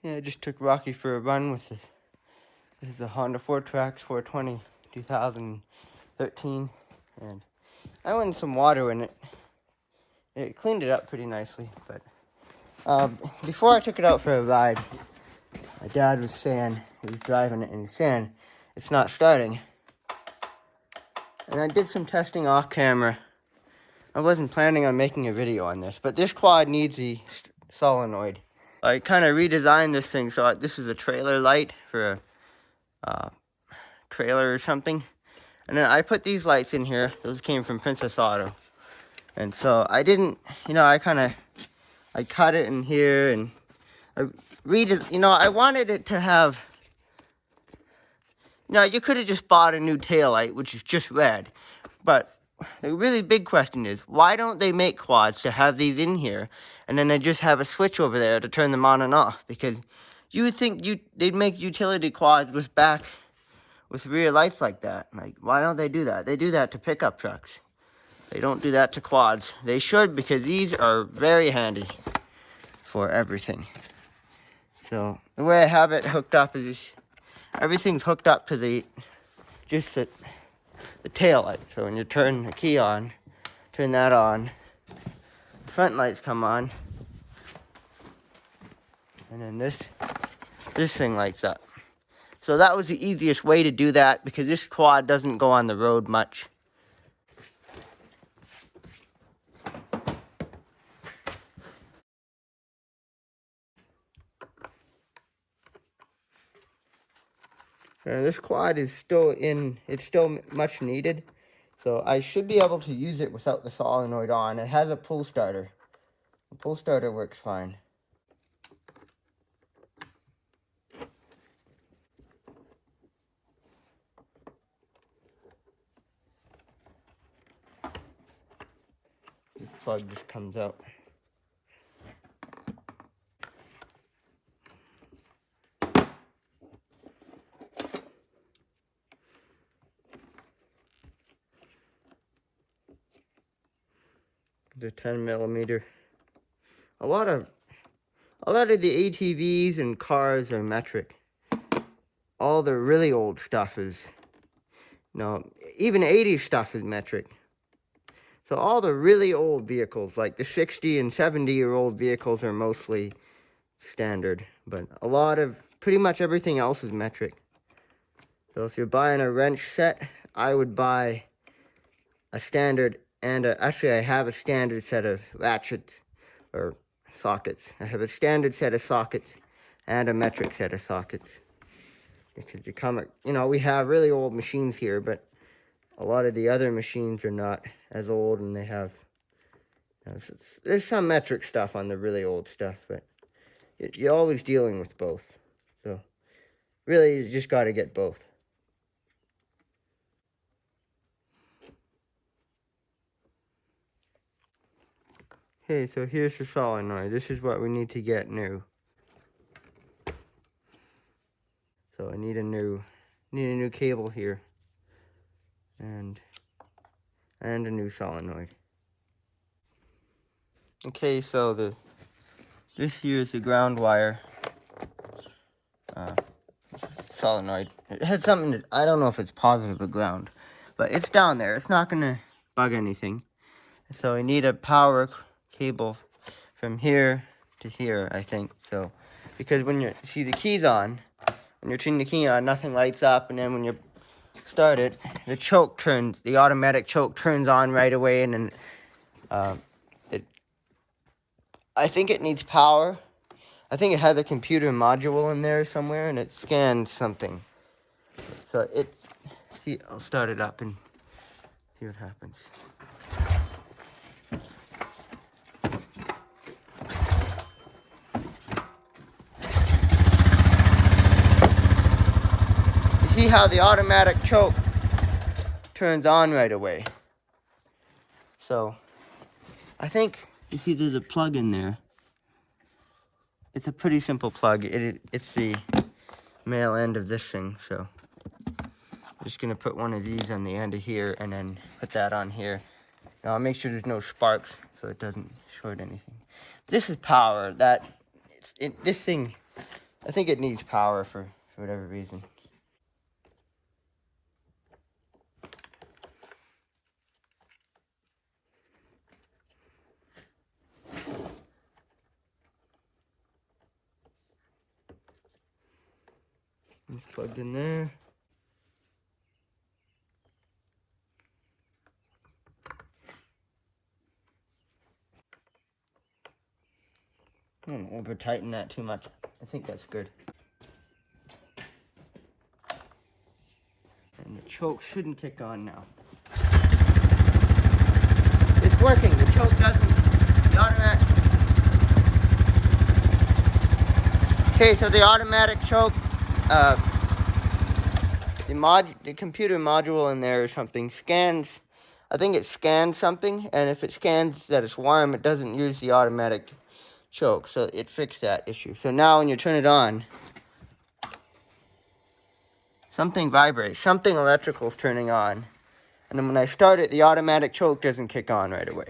Yeah, I just took Rocky for a run with this. This is a Honda 4Trax 420 2013, and I went in some water in it. It cleaned it up pretty nicely, but before I took it out for a ride, my dad was saying, he was driving it and he's saying, it's not starting. And I did some testing off camera. I wasn't planning on making a video on this, but this quad needs the solenoid. I kind of redesigned this thing, so this is a trailer light for a trailer or something. And then I put these lights in here. Those came from Princess Auto. And so I didn't, I cut it in here and I wanted it to have, you could have just bought a new taillight, which is just red. But the really big question is, why don't they make quads to have these in here, and then they just have a switch over there to turn them on and off? Because you would think they'd make utility quads with rear lights like that. Like, why don't they do that? They do that to pickup trucks. They don't do that to quads. They should, because these are very handy for everything. So the way I have it hooked up is everything's hooked up to the tail light. So when you turn the key on, turn that on, front lights come on, and then this thing lights up. So that was the easiest way to do that, because this quad doesn't go on the road much. This quad is still it's still much needed. So I should be able to use it without the solenoid on. It has a pull starter. The pull starter works fine. The plug just comes out. The 10 millimeter. A lot of the ATVs and cars are metric. All the really old stuff is, even 80s stuff is metric. So all the really old vehicles, like the 60 and 70-year-old vehicles, are mostly standard. But pretty much everything else is metric. So if you're buying a wrench set, I would buy a standard actually I have a standard set of ratchets or sockets. I have a standard set of sockets and a metric set of sockets. Because we have really old machines here, but a lot of the other machines are not as old, and they have, there's some metric stuff on the really old stuff, but you're always dealing with both. So really, you just got to get both. Okay, so here's the solenoid. This is what we need to get new. So I need a new cable here, and a new solenoid. Okay, so this here is the ground wire solenoid. It has something I don't know if it's positive or ground, but it's down there. It's not gonna bug anything. So I need a power cable from here to here, I think. So because when you see the keys on, when you're turning the key on, nothing lights up, and then when you start it, the automatic choke turns on right away, and then I think it needs power. I think it has a computer module in there somewhere, and it scans something. So I'll start it up and see what happens. You see how the automatic choke turns on right away. So I think you see there's a plug in there. It's a pretty simple plug. It's the male end of this thing, so I'm just gonna put one of these on the end of here and then put that on here. Now I'll make sure there's no sparks so it doesn't short anything. This is power. This thing I think it needs power for whatever reason. It's plugged in there. Don't over tighten that too much. I think that's good. And the choke shouldn't kick on now. It's working. The choke doesn't. The automatic. Okay, so the automatic choke, the computer module in there or something scans. I think it scans something, and if it scans that it's warm, it doesn't use the automatic choke. So it fixed that issue. So now when you turn it on, something vibrates. Something electrical is turning on. And then when I start it, the automatic choke doesn't kick on right away.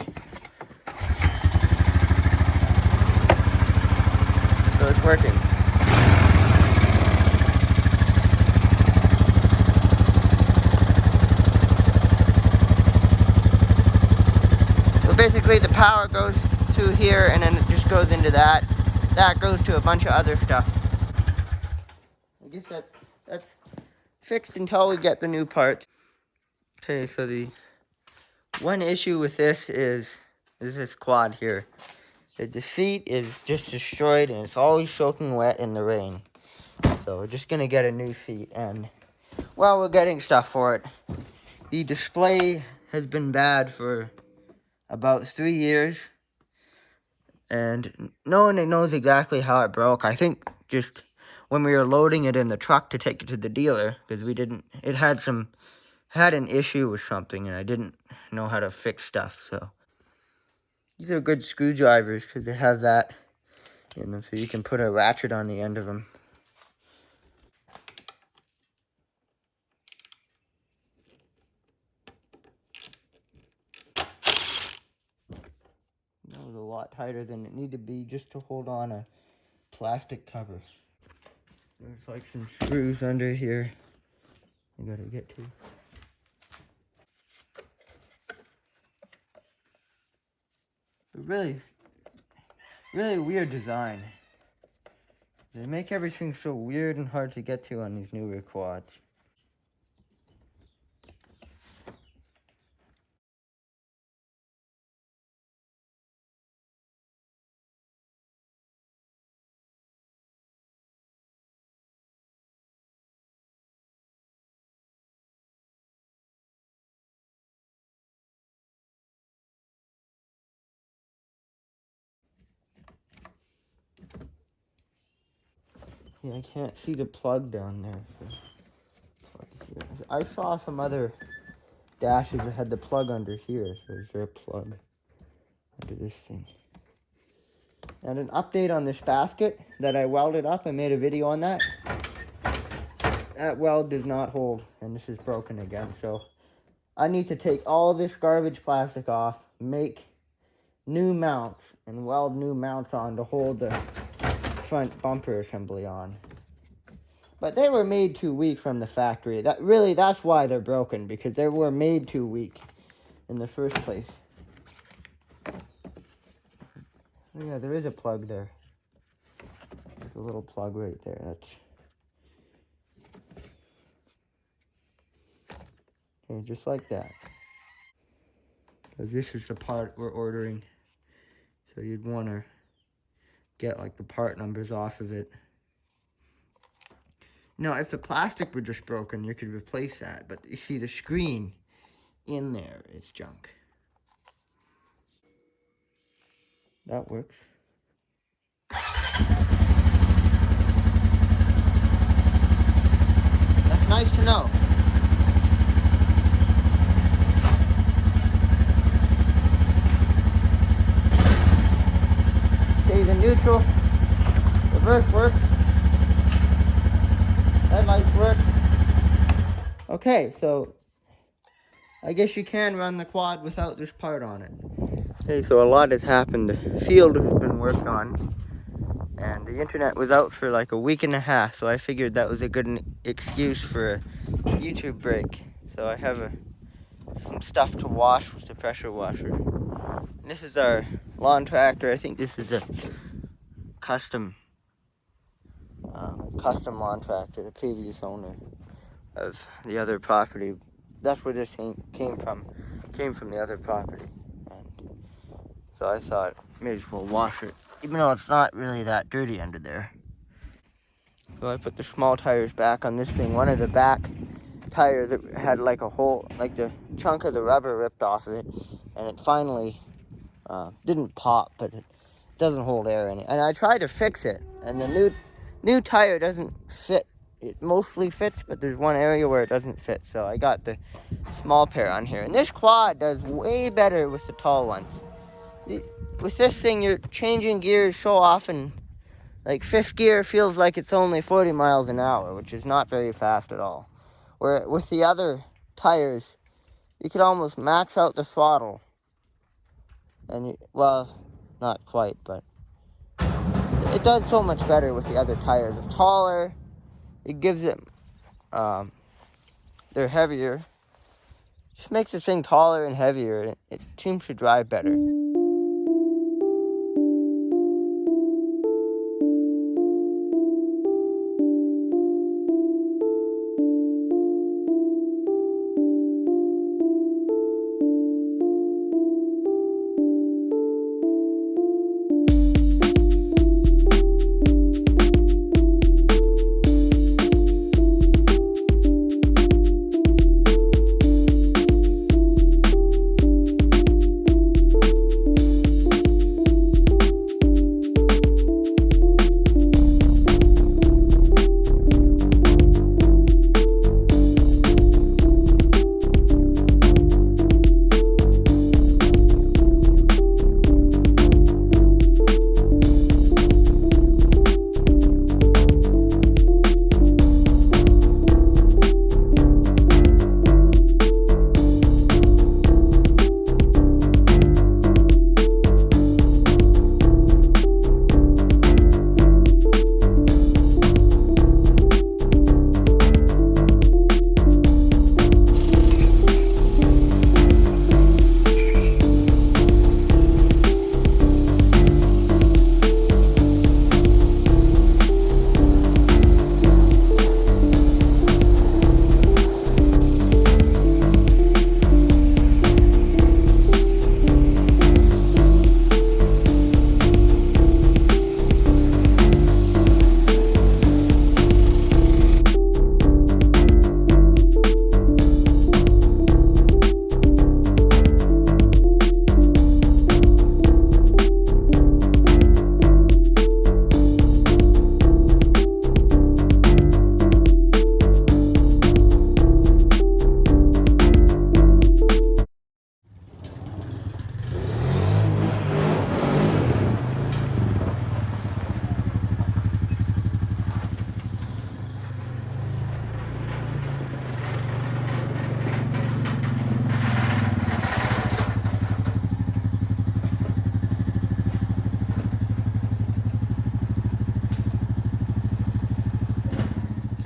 So it's working. So basically the power goes through here and then it just goes into that. That goes to a bunch of other stuff. I guess that's fixed until we get the new parts. Okay, so the one issue with this is this quad here. The seat is just destroyed and it's always soaking wet in the rain. So we're just gonna get a new seat and, well, we're getting stuff for it. The display has been bad for about 3 years. And no one knows exactly how it broke. I think just when we were loading it in the truck to take it to the dealer, because it had an issue with something and I didn't know how to fix stuff. So these are good screwdrivers because they have that in them, so you can put a ratchet on the end of them. That was a lot tighter than it needed to be just to hold on a plastic cover. There's like some screws under here I gotta get to. But really weird design. They make everything so weird and hard to get to on these newer quads. Yeah, I can't see the plug down there. So I saw some other dashes that had the plug under here. So is there a plug under this thing? And an update on this basket that I welded up. I made a video on that. That weld does not hold, and this is broken again. So I need to take all this garbage plastic off, make new mounts, and weld new mounts on to hold the front bumper assembly on. But they were made too weak from the factory. That's why they're broken, because they were made too weak in the first place. Oh yeah, there is a plug there. There's a little plug right there. That's okay, just like that. So this is the part we're ordering. So you'd want to get like the part numbers off of it. Now, if the plastic were just broken, you could replace that. But you see the screen in there is junk. That works. That's nice to know. Okay, the neutral, reverse work, headlights work. Okay, so I guess you can run the quad without this part on it. Okay, so a lot has happened. The field has been worked on, and the internet was out for like a week and a half, so I figured that was a good excuse for a YouTube break. So I have some stuff to wash with the pressure washer. And this is our lawn tractor. I think this is a custom lawn tractor, the previous owner of the other property. That's where this came from the other property. And so I thought, may as well wash it, even though it's not really that dirty under there. So I put the small tires back on this thing. One of the back tires had like a hole, like the chunk of the rubber ripped off of it, and it finally didn't pop, but it doesn't hold air in it. And I tried to fix it, and the new tire doesn't fit. It mostly fits, but there's one area where it doesn't fit, so I got the small pair on here. And this quad does way better with the tall ones. With this thing, you're changing gears so often. Like, fifth gear feels like it's only 40 miles an hour, which is not very fast at all. Where with the other tires, you could almost max out the throttle. And, well, not quite, but it does so much better with the other tires. It's taller. It gives it, they're heavier. Just makes the thing taller and heavier. It seems to drive better.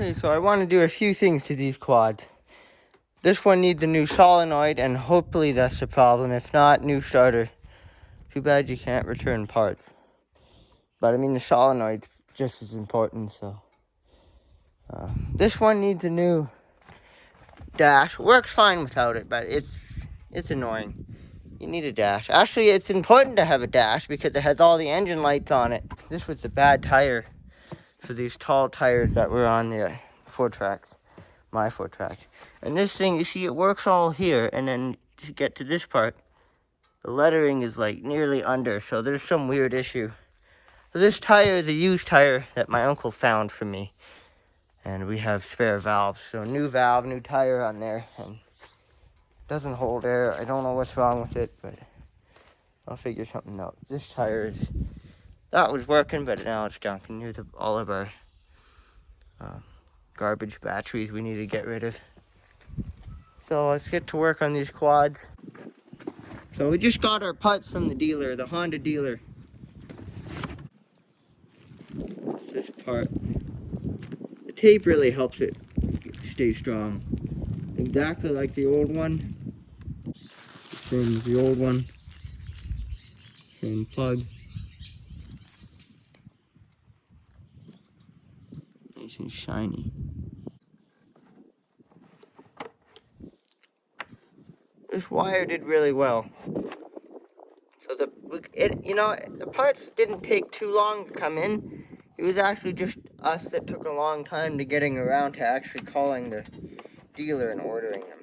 Okay, so I want to do a few things to these quads. This one needs a new solenoid, and hopefully that's the problem. If not, new starter. Too bad you can't return parts. But I mean, the solenoid's just as important, so. This one needs a new dash. Works fine without it, but it's annoying. You need a dash. Actually, it's important to have a dash because it has all the engine lights on it. This was the bad tire for these tall tires that were on the four tracks, my four track. And this thing, you see, it works all here, and then to get to this part, the lettering is like nearly under, so there's some weird issue. So this tire is a used tire that my uncle found for me, and we have spare valves. So new valve, new tire on there, and it doesn't hold air. I don't know what's wrong with it, but I'll figure something out. This tire is, that was working, but now it's junk. And here's all of our garbage batteries we need to get rid of. So let's get to work on these quads. So we just got our parts from the dealer, the Honda dealer. this part. The tape really helps it stay strong. Exactly like the old one. Same as the old one. Same plug. Nice and shiny. This wire did really well. So the parts didn't take too long to come in. It was actually just us that took a long time to getting around to actually calling the dealer and ordering them.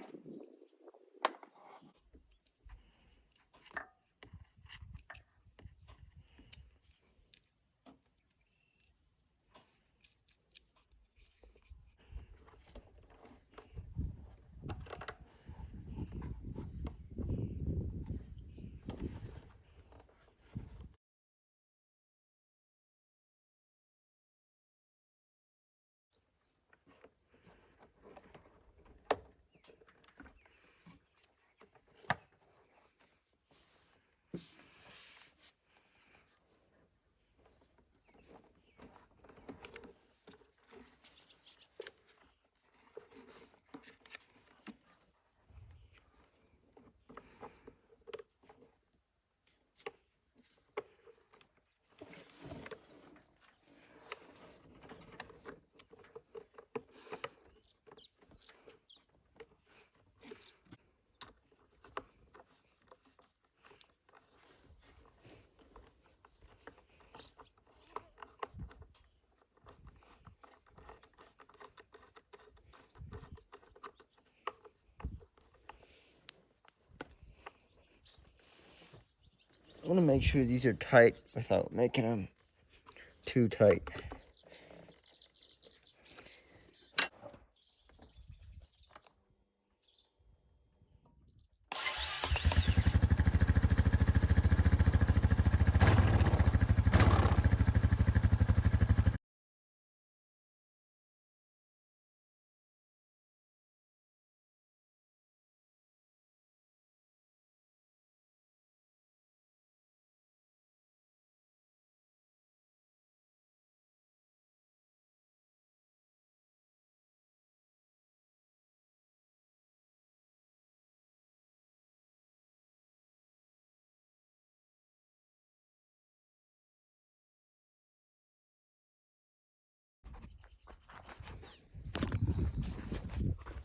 I want to make sure these are tight without making them too tight.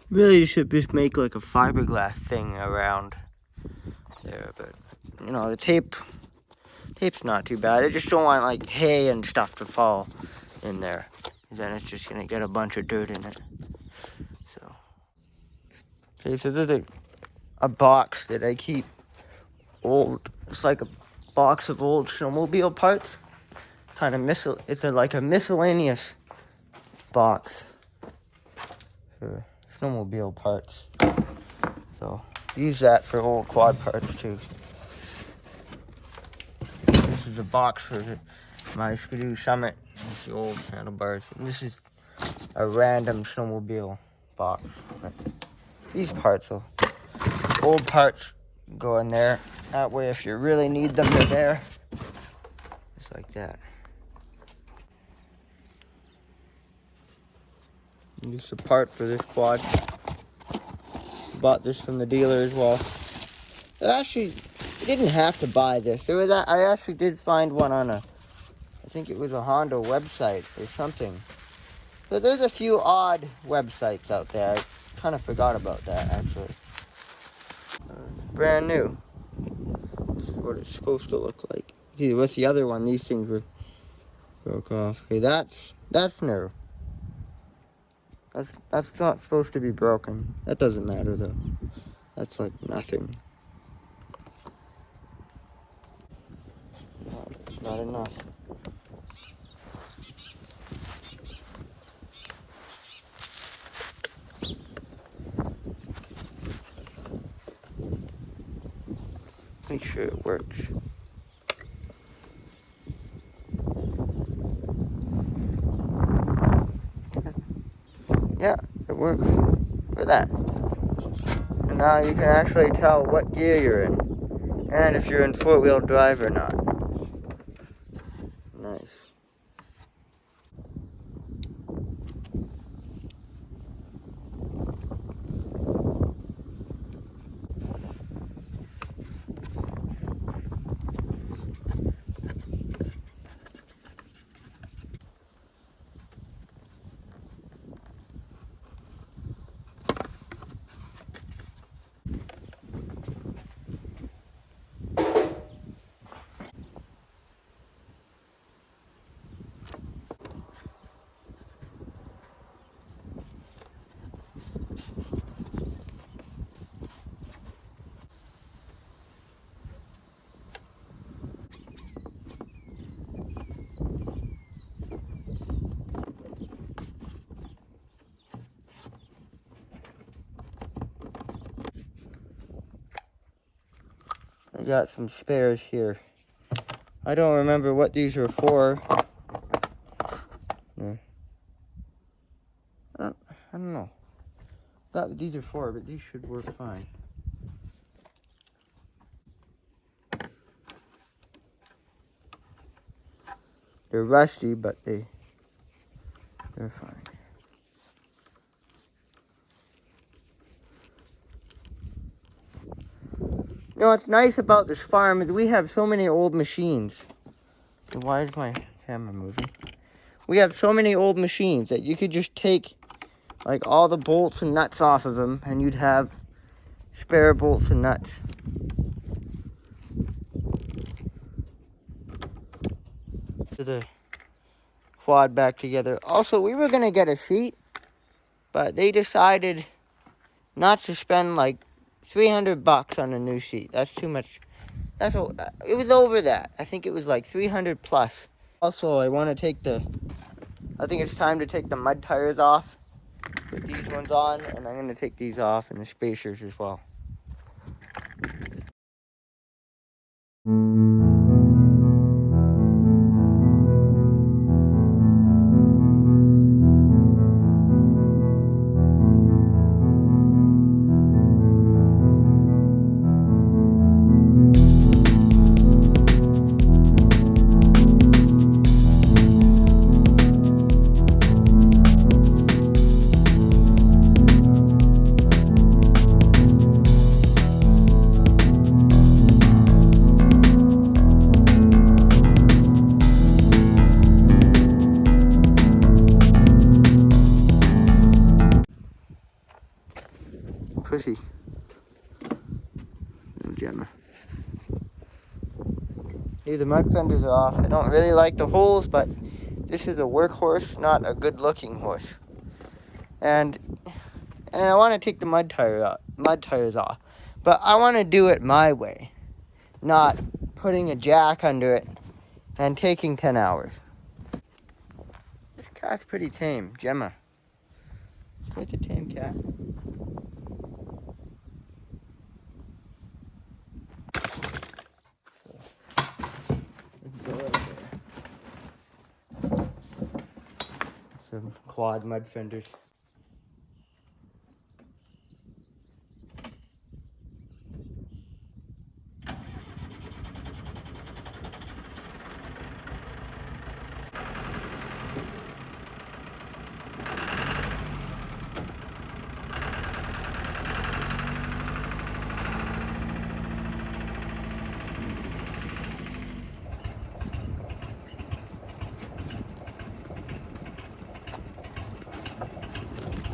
Really, you should just make like a fiberglass thing around there, but the tape's not too bad. I just don't want like hay and stuff to fall in there, then it's just gonna get a bunch of dirt in it. So, okay, so there's a box that I keep old. It's like a box of old snowmobile parts. Kind of it's like a miscellaneous box for snowmobile parts. So use that for old quad parts too. This is a box for my Skidoo Summit. It's the old handlebars. And this is a random snowmobile box. But these parts, old parts, go in there. That way, if you really need them, they're there. Just like that. And this is a part for this quad. Bought this from the dealer as well. You didn't have to buy this. I actually did find one on I think it was a Honda website or something. So there's a few odd websites out there. I kind of forgot about that, actually. Brand new. This is what it's supposed to look like. See, what's the other one? These things were broke off. Okay, that's new. That's not supposed to be broken. That doesn't matter though. That's like nothing. Not enough. Make sure it works. Yeah, it works for that. And now you can actually tell what gear you're in. And if you're in four-wheel drive or not. Nice. got some spares here. I don't remember what these are for. No. I don't know. Not what these are for, but these should work fine. They're rusty, but they're fine. You know what's nice about this farm is we have so many old machines. Why is my camera moving? We have so many old machines that you could just take like all the bolts and nuts off of them and you'd have spare bolts and nuts. To the quad back together. Also, we were gonna get a seat, but they decided not to spend like $300 on a new seat. That's too much. It was over that. I think it was like 300 plus. Also, I think it's time to take the mud tires off. Put these ones on, and I'm gonna take these off and the spacers as well. Pussy. No Gemma. Hey, the mud fenders are off. I don't really like the holes, but this is a workhorse, not a good-looking horse. And I want to take the mud tires off, but I want to do it my way, not putting a jack under it and taking 10 hours. This cat's pretty tame, Gemma. It's quite a tame cat. Some quad mud fenders.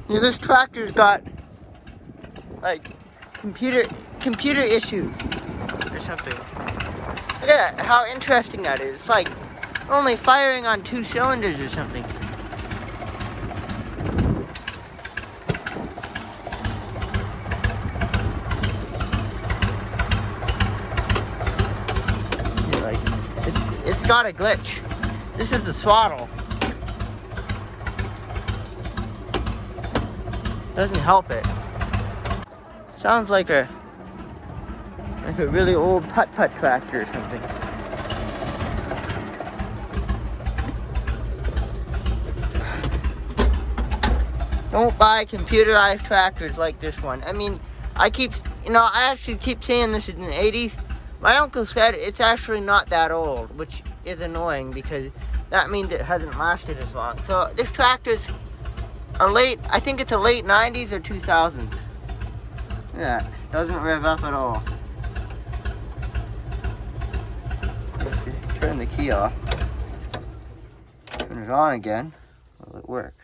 Yeah, this tractor's got like computer issues or something. Look at that, how interesting that is. It's like only firing on 2 cylinders or something. Like it's got a glitch. This is the throttle. Doesn't help it. Sounds like a really old putt-putt tractor or something. Don't buy computerized tractors like this one. I mean, I actually keep saying this in the 80s. My uncle said it's actually not that old, which is annoying because that means it hasn't lasted as long. So this tractor's I think it's a late 90s or 2000s. Yeah, doesn't rev up at all. Turn the key off. Turn it on again. Will it work?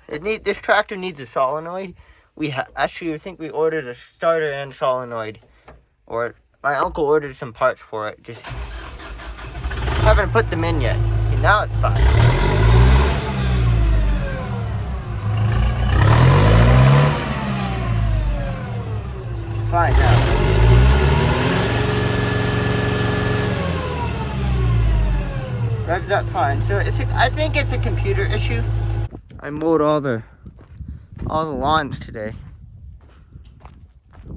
This tractor needs a solenoid. I think we ordered a starter and solenoid, or my uncle ordered some parts for it. Just haven't put them in yet. Okay, now it's fine. Fine now. Revs up fine. So I think it's a computer issue. I mowed all the lawns today.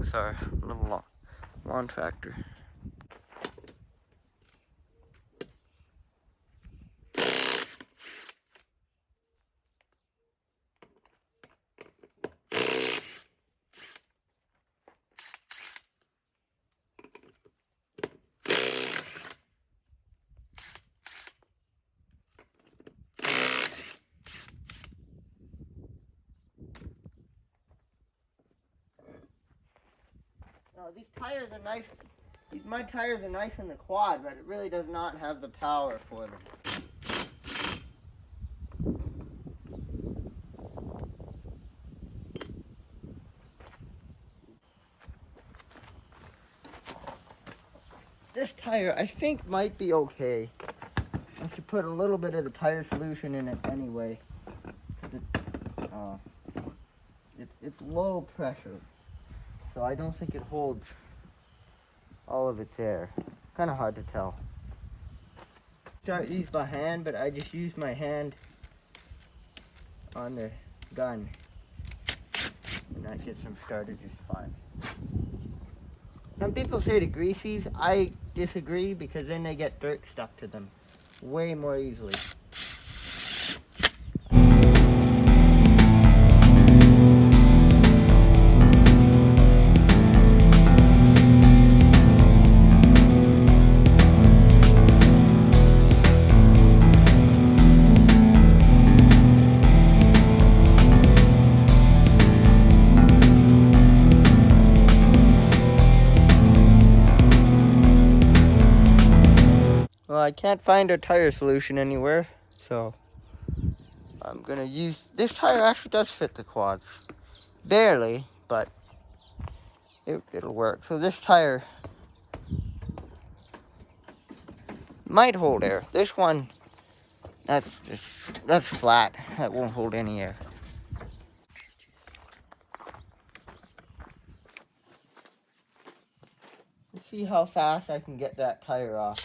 with our little lawn tractor. These tires are nice. My tires are nice in the quad, but it really does not have the power for them. This tire, I think, might be okay. I should put a little bit of the tire solution in it anyway. It's low pressure, so I don't think it holds all of its air. Kind of hard to tell. Start these by hand, but I just use my hand on the gun, and that gets them started just fine. Some people say to grease these. I disagree, because then they get dirt stuck to them way more easily. Well, I can't find a tire solution anywhere, so I'm gonna use this tire. Actually does fit the quads, barely, but it'll work. So this tire might hold air. This one, that's flat. That won't hold any air. Let's see how fast I can get that tire off.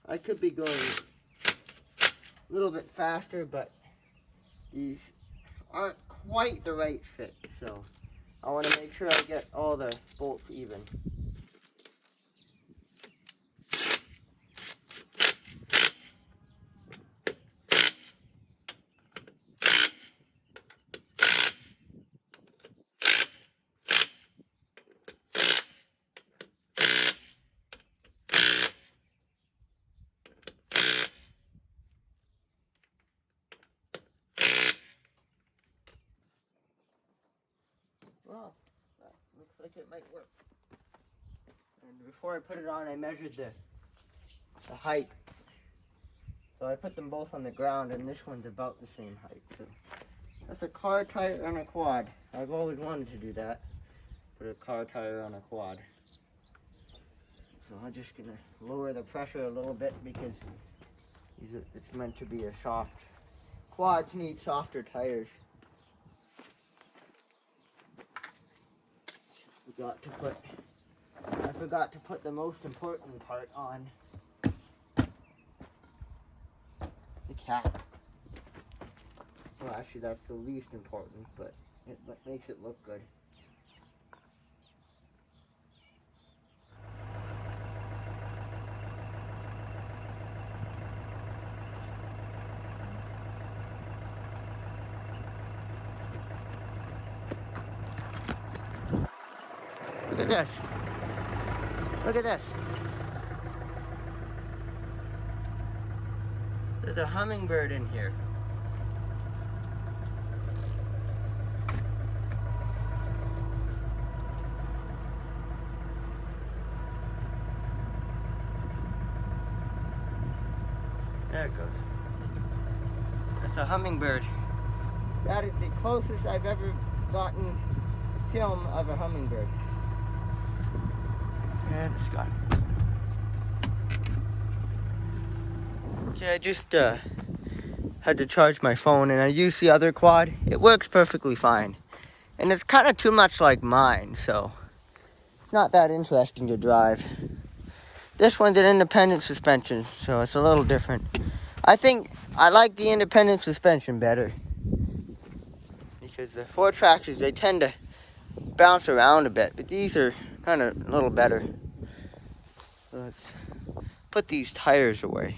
I could be going a little bit faster, but these aren't quite the right fit, so I want to make sure I get all the bolts even. Well, that looks like it might work. And before I put it on, I measured the height. So I put them both on the ground, and this one's about the same height. So that's a car tire on a quad. I've always wanted to do that. Put a car tire on a quad. So I'm just gonna lower the pressure a little bit, because it's meant to be a soft. Quads need softer tires. I forgot to put the most important part on. The cap. Well, actually that's the least important, but it makes it look good. Look at this. Look at this. There's a hummingbird in here. That's a hummingbird. That is the closest I've ever gotten film of a hummingbird. And it's gone. Okay, I just had to charge my phone, and I used the other quad. It works perfectly fine. And it's kind of too much like mine, so it's not that interesting to drive. This one's an independent suspension, so it's a little different. I think I like the independent suspension better, because the 4-trackers, they tend to bounce around a bit, but these are kind of a little better. So let's put these tires away.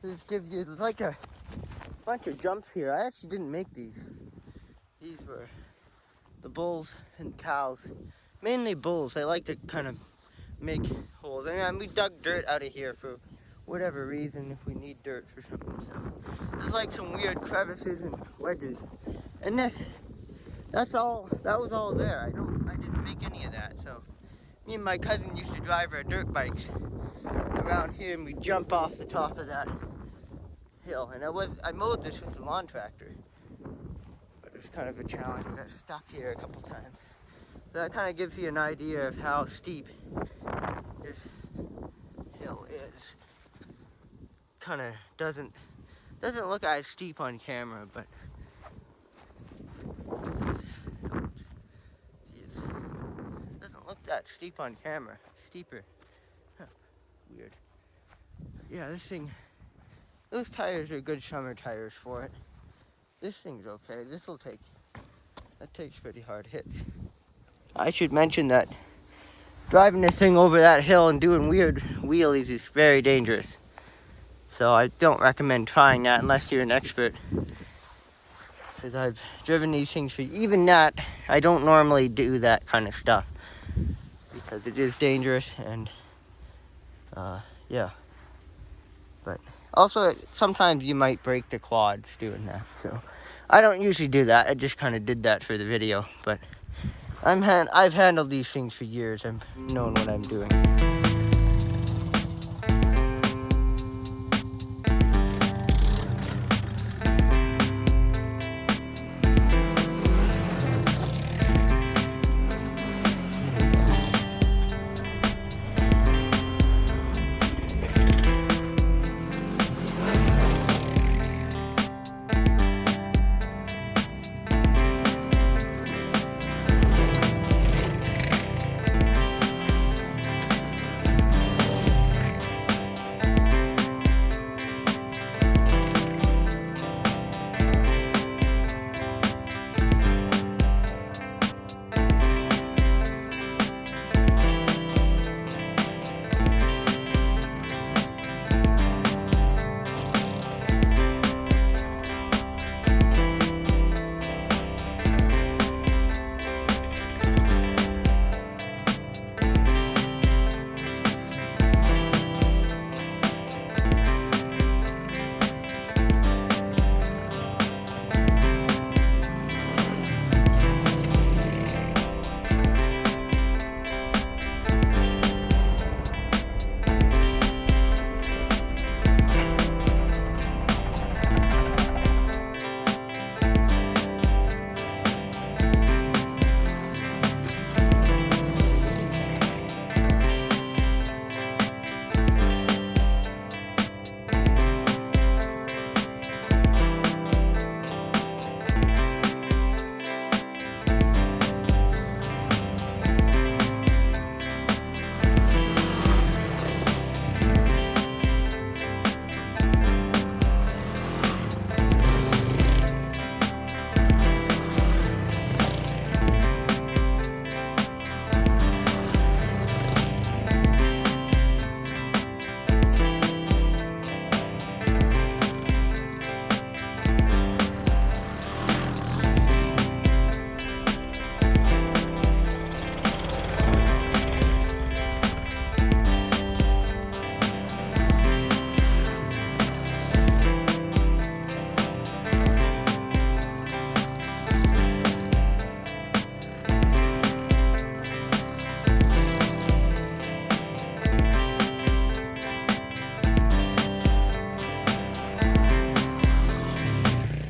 This gives you like a bunch of jumps here. I actually didn't make these. These were the bulls and cows. Mainly bulls. They like to kind of make holes. I mean, we dug dirt out of here for whatever reason, if we need dirt for something. So there's like some weird crevices and wedges. And that was all there. I didn't make any of that. So Me and my cousin used to drive our dirt bikes around here, and we jump off the top of that hill. And I mowed this with the lawn tractor, but it was kind of a challenge. I got stuck here a couple times. So that kind of gives you an idea of how steep this hill is. Kind of doesn't look as steep on camera, but it doesn't look that steep on camera. Steeper. Huh. Weird. Yeah, this thing, those tires are good summer tires for it. This thing's okay. That takes pretty hard hits. I should mention that driving this thing over that hill and doing weird wheelies is very dangerous. So I don't recommend trying that unless you're an expert. Because I've driven these things for, even that, I don't normally do that kind of stuff. Because it is dangerous and, yeah. But also, sometimes you might break the quads doing that. So I don't usually do that. I just kind of did that for the video. But I've handled these things for years. I've known what I'm doing.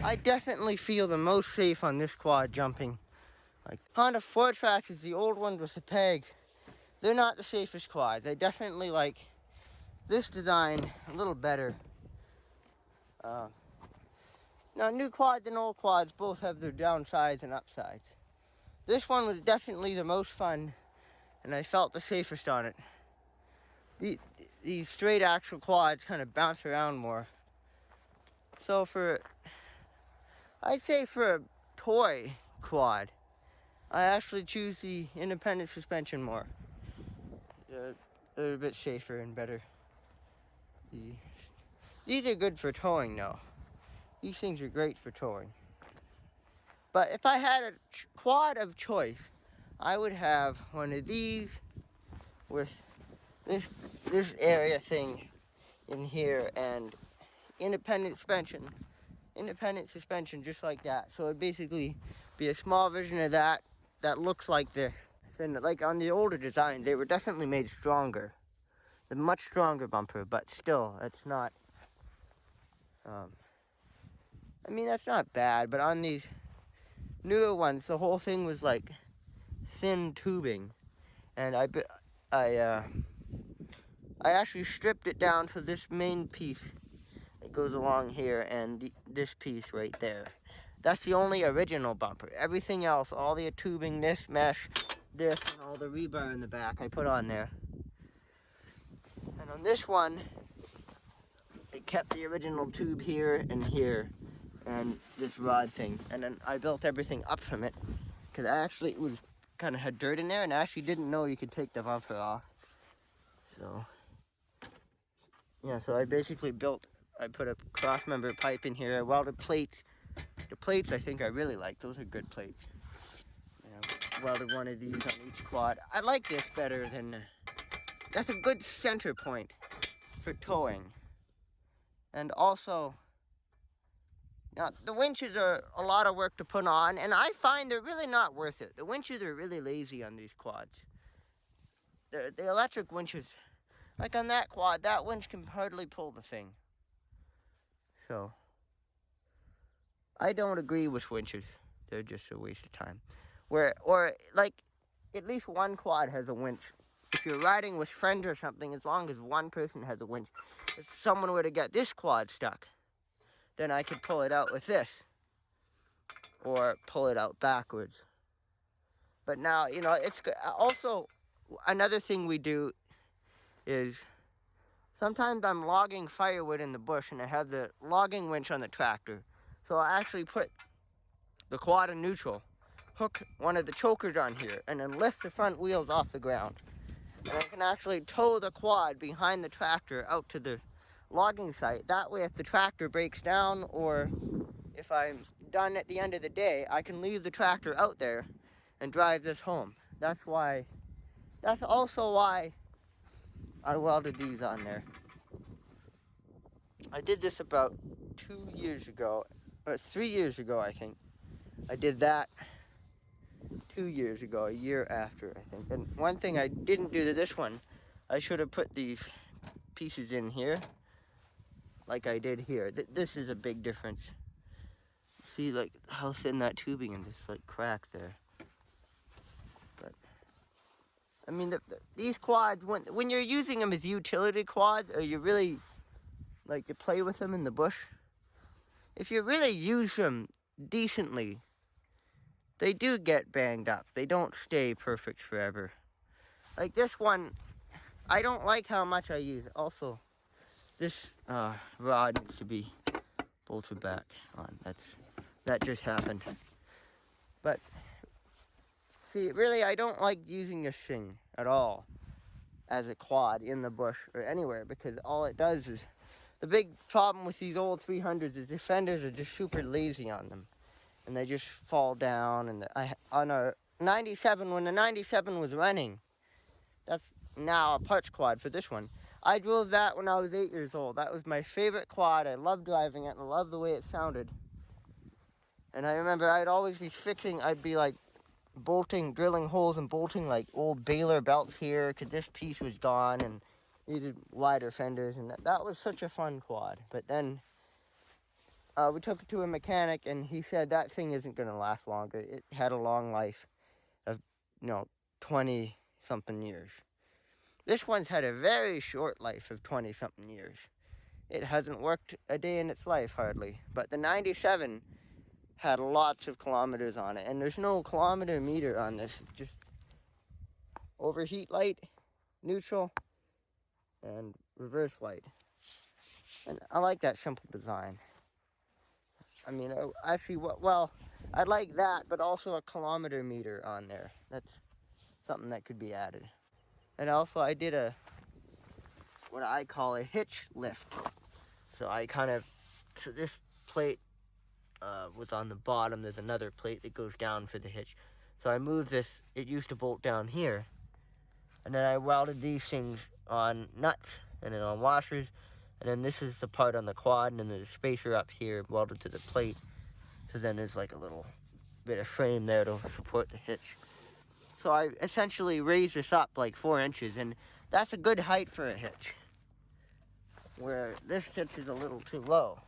I definitely feel the most safe on this quad jumping. Like Honda 4Tracks is the old one with the pegs. They're not the safest quads. I definitely like this design a little better. Now new quads and old quads both have their downsides and upsides. This one was definitely the most fun and I felt the safest on it. These straight axle quads kind of bounce around more. So I'd say for a toy quad, I actually choose the independent suspension more. They're a bit safer and better. These are good for towing though. These things are great for towing. But if I had a quad of choice, I would have one of these with this area thing in here and independent suspension just like that. So it'd basically be a small version of that looks like this. thin. Like on the older designs, they were definitely made stronger. A much stronger bumper, but still, it's not, I mean, that's not bad, but on these newer ones, the whole thing was like thin tubing. And I actually stripped it down to this main piece that goes along here and this piece right there. That's the only original bumper. Everything else, all the tubing, this mesh, this, and all the rebar in the back, I put on there. And on this one, I kept the original tube here and here, and this rod thing. And then I built everything up from it, because it was kind of had dirt in there, and I actually didn't know you could take the bumper off. So, yeah, so I basically I put a cross-member pipe in here, I welded plates. The plates I think I really like, those are good plates. I welded one of these on each quad. I like this better than, that's a good center point for towing. And also, now the winches are a lot of work to put on, and I find they're really not worth it. The winches are really lazy on these quads. The electric winches, like on that quad, that winch can hardly pull the thing. So, I don't agree with winches. They're just a waste of time. Or like, at least one quad has a winch. If you're riding with friends or something, as long as one person has a winch, if someone were to get this quad stuck, then I could pull it out with this. Or pull it out backwards. But now, it's also, another thing we do is, sometimes I'm logging firewood in the bush and I have the logging winch on the tractor. So I actually put the quad in neutral, hook one of the chokers on here, and then lift the front wheels off the ground. And I can actually tow the quad behind the tractor out to the logging site. That way, if the tractor breaks down or if I'm done at the end of the day, I can leave the tractor out there and drive this home. That's also why I welded these on there. I did this about 2 years ago, or 3 years ago, I think. I did that 2 years ago, a year after, I think. And one thing I didn't do to this one, I should have put these pieces in here, like I did here. This is a big difference. See, like, how thin that tubing and this, like, crack there. But, I mean, these quads, when you're using them as utility quads, or you really, like, you play with them in the bush, if you really use them decently, they do get banged up. They don't stay perfect forever. Like this one, I don't like how much I use it. Also, this rod needs to be bolted back on. That just happened. But, see, really, I don't like using this thing at all as a quad in the bush or anywhere, because all it does is, the big problem with these old 300s is the fenders are just super lazy on them. And they just fall down. And on our 97, when the 97 was running, that's now a parts quad for this one. I drove that when I was 8 years old. That was my favorite quad. I loved driving it, and I loved the way it sounded. And I remember I'd be like drilling holes and bolting like old baler belts here, because this piece was gone and needed wider fenders. And that was such a fun quad. But then we took it to a mechanic, and he said that thing isn't going to last longer. It had a long life of, 20-something years. This one's had a very short life of 20-something years. It hasn't worked a day in its life, hardly. But the 97 had lots of kilometers on it, and there's no kilometer meter on this. It's just overheat light, neutral, and reverse light. And I like that simple design. I mean, I'd like that, but also a kilometer meter on there. That's something that could be added. And also, I did what I call a hitch lift. So this plate was on the bottom. There's another plate that goes down for the hitch. So I moved this. It used to bolt down here. And then I welded these things on nuts and then on washers. And then this is the part on the quad, and then there's a spacer up here welded to the plate. So then there's like a little bit of frame there to support the hitch. So I essentially raised this up like 4 inches, and that's a good height for a hitch. Where this hitch is a little too low.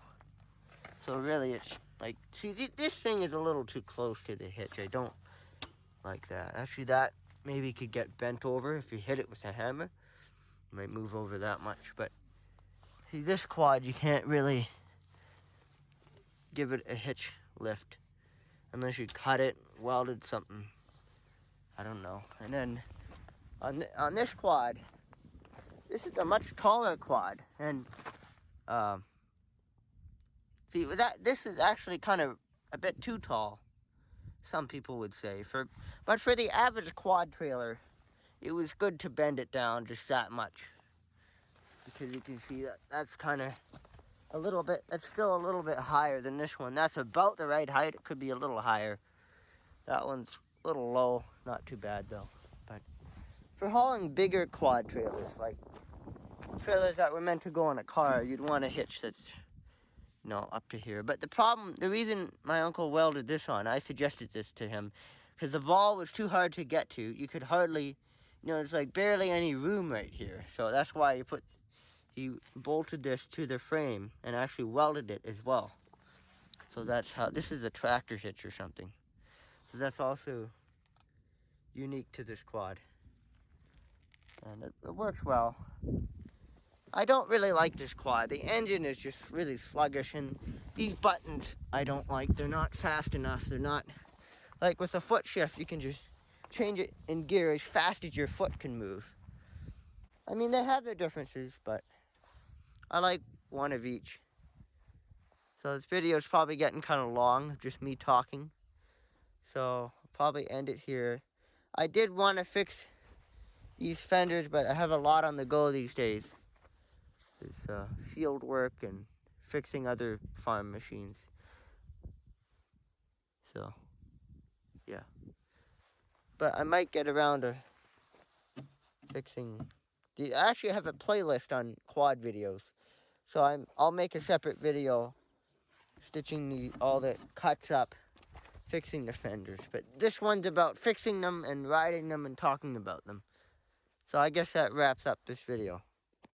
So really it's like, see, this thing is a little too close to the hitch. I don't like that. Actually, that maybe could get bent over if you hit it with a hammer. It might move over that much, but see, this quad, you can't really give it a hitch lift unless you cut it, welded something. I don't know. And then on this quad, this is a much taller quad, and see, this is actually kind of a bit too tall, some people would say. But for the average quad trailer, it was good to bend it down just that much, because you can see that that's kind of a little bit. That's still a little bit higher than this one. That's about the right height. It could be a little higher. That one's a little low. Not too bad though. But for hauling bigger quad trailers, like trailers that were meant to go in a car, you'd want a hitch that's, you know, up to here. But the reason my uncle welded this on, I suggested this to him, because the ball was too hard to get to. You could hardly, you know, there's like barely any room right here. So that's why he bolted this to the frame and actually welded it as well. So that's how, this is a tractor hitch or something. So that's also unique to this quad. And it works well. I don't really like this quad. The engine is just really sluggish, and these buttons I don't like. They're not fast enough. They're not, like with a foot shift, you can just change it in gear as fast as your foot can move. I mean, they have their differences, but I like one of each. So this video is probably getting kind of long, just me talking. So I'll probably end it here. I did want to fix these fenders, but I have a lot on the go these days. It's field work and fixing other farm machines. So, yeah. But I might get around to fixing. I actually have a playlist on quad videos. So I'll make a separate video stitching all the cuts up, fixing the fenders. But this one's about fixing them and riding them and talking about them. So I guess that wraps up this video.